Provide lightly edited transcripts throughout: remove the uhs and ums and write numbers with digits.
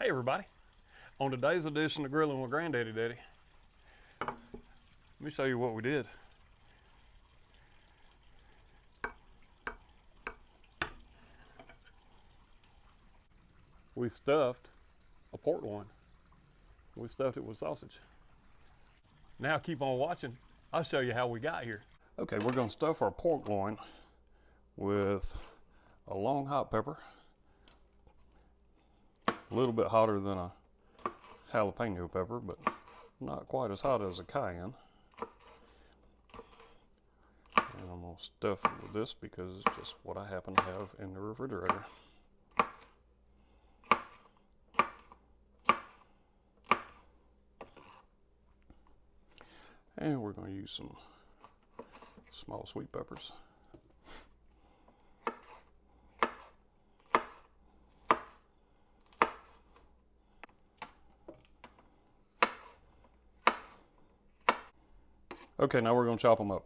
Hey everybody, on today's edition of Grilling with Granddaddy Daddy, let me show you what we did. We stuffed a pork loin. We stuffed it with sausage. Now keep on watching, I'll show you how we got here. Okay, we're gonna stuff our pork loin with a long hot pepper, a little bit hotter than a jalapeno pepper, but not quite as hot as a cayenne. And I'm going to stuff it with this because it's just what I happen to have in the refrigerator. And we're going to use some small sweet peppers. Okay, now we're going to chop them up.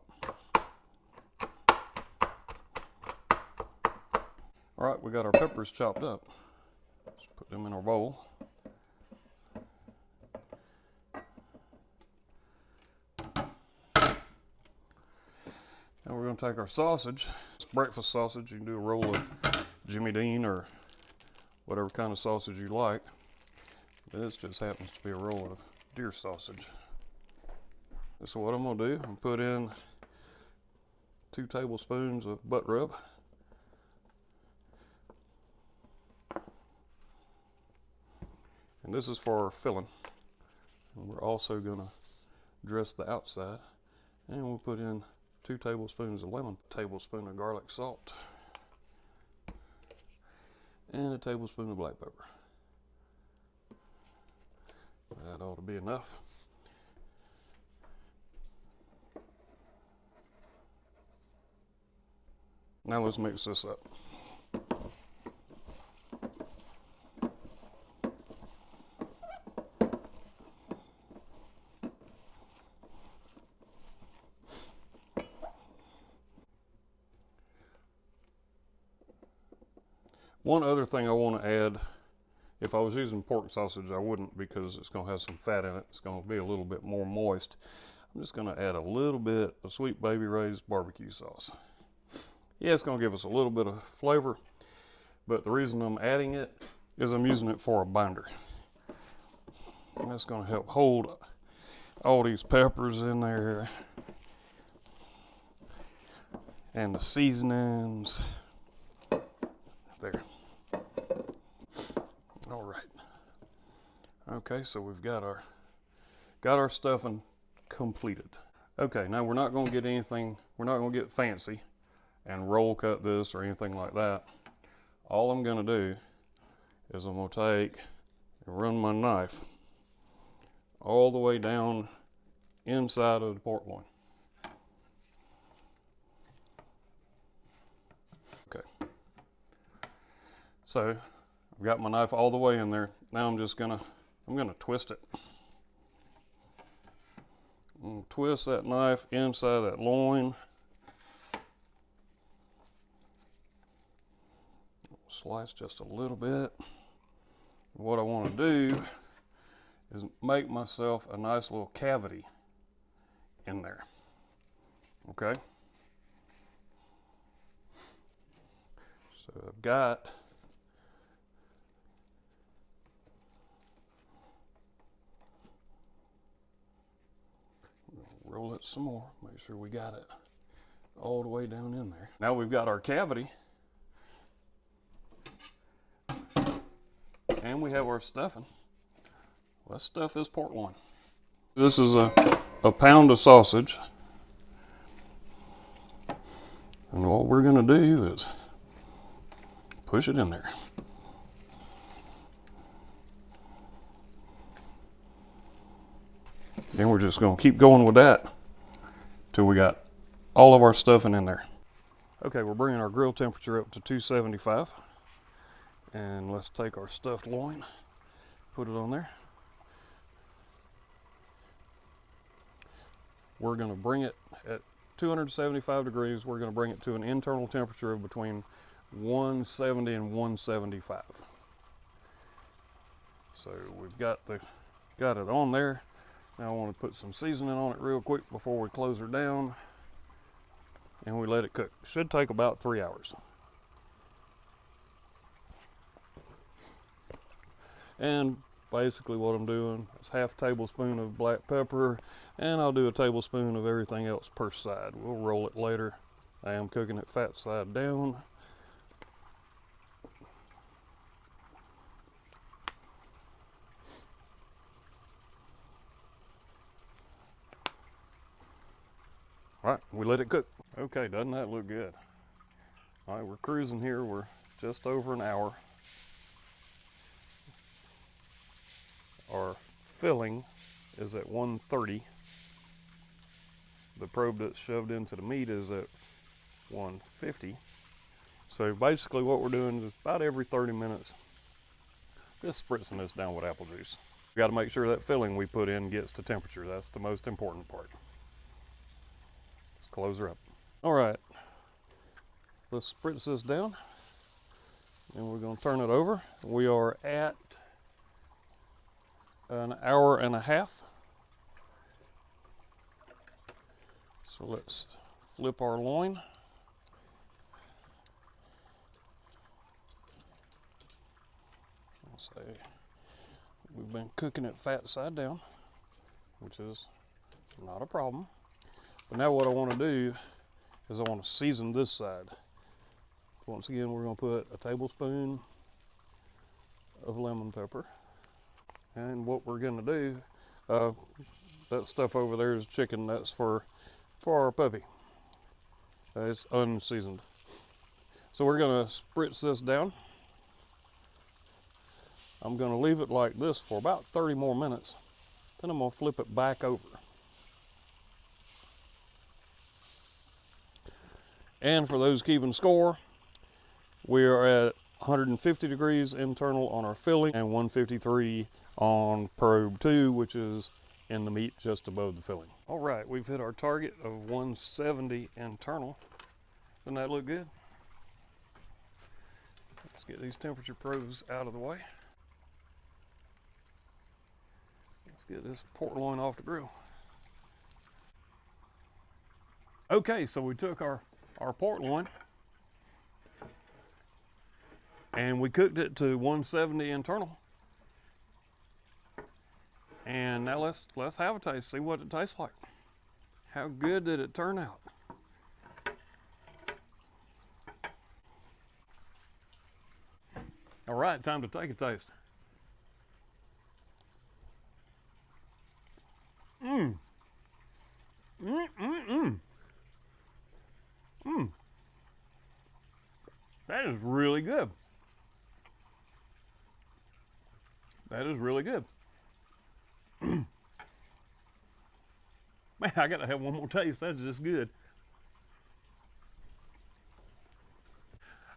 All right, we got our peppers chopped up. Let's put them in our bowl. Now we're going to take our sausage. It's breakfast sausage. You can do a roll of Jimmy Dean or whatever kind of sausage you like. This just happens to be a roll of deer sausage. So what I'm going to do, I'm going to put in 2 tablespoons of butt rub. And this is for our filling. And we're also going to dress the outside. And we'll put in 2 tablespoons of lemon, a tablespoon of garlic salt, and a tablespoon of black pepper. That ought to be enough. Now let's mix this up. One other thing I want to add, if I was using pork sausage, I wouldn't because it's going to have some fat in it. It's going to be a little bit more moist. I'm just going to add a little bit of Sweet Baby Ray's barbecue sauce. Yeah, it's going to give us a little bit of flavor, but the reason I'm adding it is I'm using it for a binder. And that's going to help hold all these peppers in there and the seasonings. There. All right. Okay, so we've got our stuffing completed. Okay, now we're not going to get fancy and roll cut this or anything like that. All I'm going to do is I'm going to take and run my knife all the way down inside of the pork loin. Okay. So I've got my knife all the way in there. Now I'm gonna twist it. I'm gonna twist that knife inside that loin. Slice just a little bit. What I want to do is make myself a nice little cavity in there. Okay? So I've got roll it some more, make sure we got it all the way down in there. Now we've got our cavity. And we have our stuffing. Let's stuff this pork loin. This is a pound of sausage. And what we're going to do is push it in there. Then we're just going to keep going with that till we got all of our stuffing in there. Okay, we're bringing our grill temperature up to 275. And let's take our stuffed loin, put it on there. We're going to bring it at 275 degrees. We're going to bring it to an internal temperature of between 170 and 175. So we've got it on there. Now I want to put some seasoning on it real quick before we close her down, and we let it cook. Should take about 3 hours. And basically what I'm doing is half a tablespoon of black pepper, and I'll do a tablespoon of everything else per side. We'll roll it later. I am cooking it fat side down. All right, we let it cook. Okay, doesn't that look good? All right, we're cruising here. We're just over an hour. Our filling is at 130. The probe that's shoved into the meat is at 150. So basically what we're doing is about every 30 minutes, just spritzing this down with apple juice. We got to make sure that filling we put in gets to temperature. That's the most important part. Let's close her up. All right, let's spritz this down, and we're going to turn it over. We are at an hour and a half. So let's flip our loin. I'll say we've been cooking it fat side down, which is not a problem. But now what I want to do is I want to season this side. Once again, we're going to put a tablespoon of lemon pepper. And what we're going to do, that stuff over there is chicken. That's for our puppy. It's unseasoned. So we're going to spritz this down. I'm going to leave it like this for about 30 more minutes. Then I'm going to flip it back over. And for those keeping score, we are at 150 degrees internal on our filling and 153 on probe 2, which is in the meat just above the filling. All right, we've hit our target of 170 internal. Doesn't that look good? Let's get these temperature probes out of the way. Let's get this pork loin off the grill. Okay, so we took our pork loin and we cooked it to 170 internal. And now let's have a taste, see what it tastes like. How good did it turn out? All right, time to take a taste. That is really good. That is really good. Man, I gotta have one more taste. That's just good.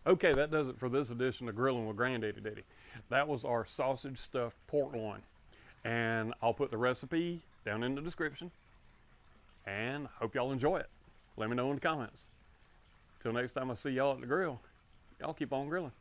Okay, that does it for this edition of Grilling with Granddaddy Daddy. That was our sausage stuffed pork loin. And I'll put the recipe down in the description. And hope y'all enjoy it. Let me know in the comments. Till next time I see y'all at the grill, y'all keep on grilling.